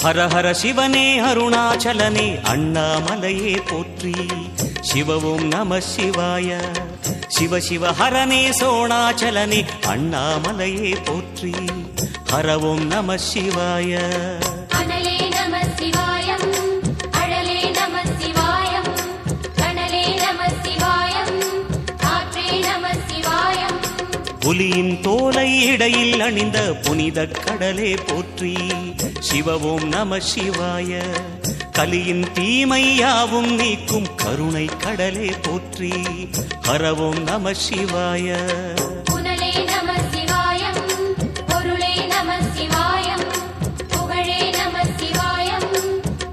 ஹர ஹர சிவனே அருணாச்சலனே அண்ணாமலையே போற்றி. சிவ ஓம் நம சிவாய. சிவ சிவ ஹரனே சோணாச்சலனே அண்ணாமலையே போற்றி. ஹர ஓம் நம சிவாய. அனலே நம சிவாயம், அழலே நம சிவாயம், கனலே நம சிவாயம், காற்றே நம சிவாயம். புலியின் தோலை இடையில் அணிந்த புனித கடலே போற்றி. சிவ ஓம் நம சிவாய. கலியின் தீமையாவும் நீக்கும் கருணை கடலே போற்றி. ஹர ஓம் நம சிவாய. புனலே நம சிவாயம், பொருளே நம சிவாயம், புகழே நம சிவாயம்,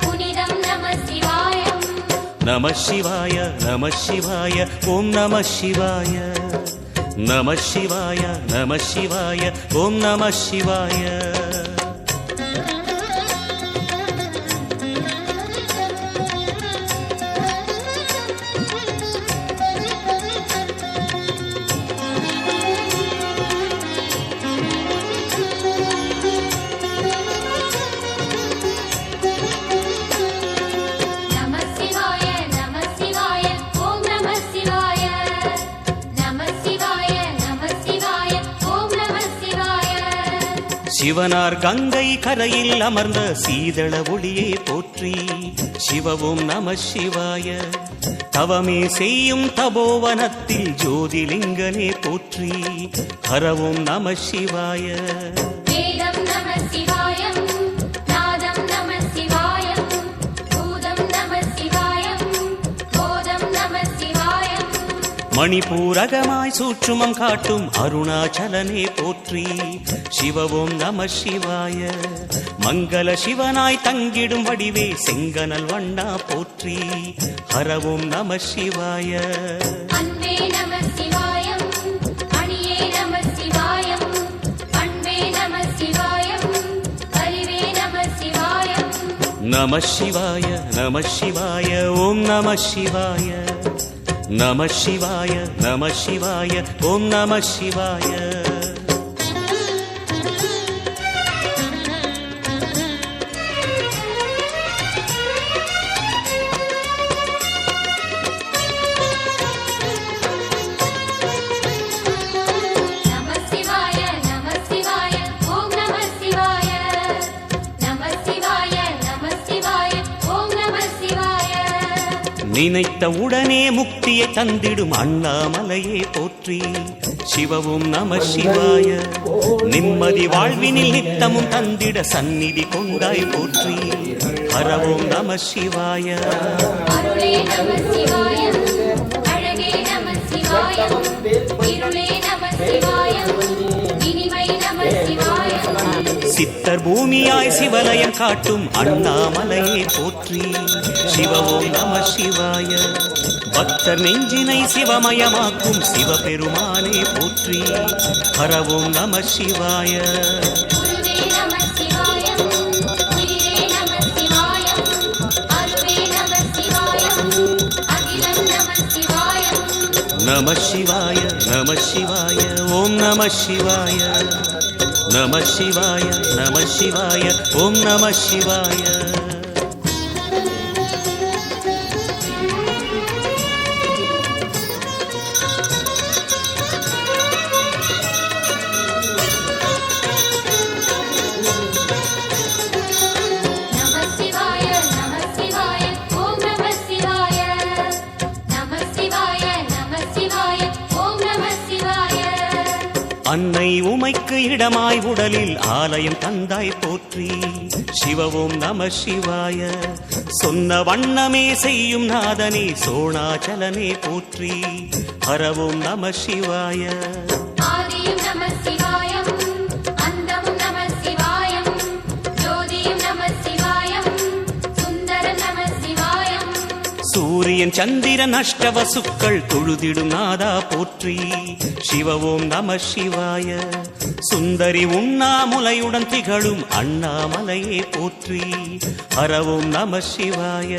புனிதம் நம சிவாயம். நம சிவாய நம சிவாய ஓம் நம சிவாய. நம சிவாய நம சிவாய ஓம் நம சிவாய. சிவனார் கங்கை கரையில் அமர்ந்த சீதள ஒளியே போற்றி. சிவ ஓம் நம சிவாய. தவமே செய்யும் தபோவனத்தில் ஜோதிலிங்கனே போற்றி. ஹர ஓம் நம சிவாய. வேதம் நம சிவாயம், நாதம் நம சிவாயம், பூதம் நம சிவாயம், போதம் நம சிவாயம். மணிபூரகமாய் சூற்றுமம் காட்டும் அருணாச்சலனே போற்றி. சிவ ஓம் நம சிவாய. மங்கள சிவனாய் தங்கிடும் வடிவே செங்கனல் வண்ணா போற்றி. ஹர ஓம் நம சிவாய. அன்பே நம சிவாயம், அணியே நம சிவாயம், பண்பே நம சிவாயம், அறிவே நம சிவாயம். நம சிவாய நம சிவாய ஓம் நம சிவாய. நம சிவாய நம சிவாய ஓம் நம சிவாய. நினைத்த உடனே முக்தியை தந்திடும் அண்ணாமலையே போற்றி. சிவ ஓம் நம சிவாய. நிம்மதி வாழ்வினில் நித்தமும் தந்திட சந்நிதி கொண்டாய் போற்றி. ஹர ஓம் நம சிவாய. அருளே நம சிவாயம், அழகே நம சிவாயம், இருளே நம சிவாயம், இனிமை நம சிவாயம். சித்தர் பூமியாய் சிவலயம் காட்டும் அண்ணாமலையே போற்றி. சிவ ஓம் நம சிவாய. பக்தர் நெஞ்சினை சிவமயமாக்கும் சிவபெருமானே போற்றி. ஹர ஓம் நம சிவாய. குருவே நம சிவாயம், உயிரே நம சிவாயம், அருவே நம சிவாயம், அகிலம் நம சிவாயம். நம சிவாய நம சிவாய ஓம் நம சிவாய. நம சிவாய நம சிவாய ஓம் நம சிவாய. அன்னை உமைக்கு இடமாய் உடலில் ஆலயம் தந்தாய் போற்றி. சிவ ஓம் நம சிவாய. சொன்ன வண்ணமே செய்யும் நாதனே சோணாச்சலனே போற்றி. ஹர ஓம் நம சிவாய. ஆதியும் நம சிவாயம், அந்தமும் நம சிவாயம், ஜோதியும் நம சிவாயம், சுந்தரம் நம சிவாயம். சூரியன் சந்திரன் அஷ்டவசுக்கள் தொழுதிடும் நாதா போற்றி. சிவ ஓம் நம சிவாய. சுந்தரி உண்ணாமுலையுடன் திகழும் அண்ணாமலையே போற்றி. ஹர ஓம் நம சிவாய.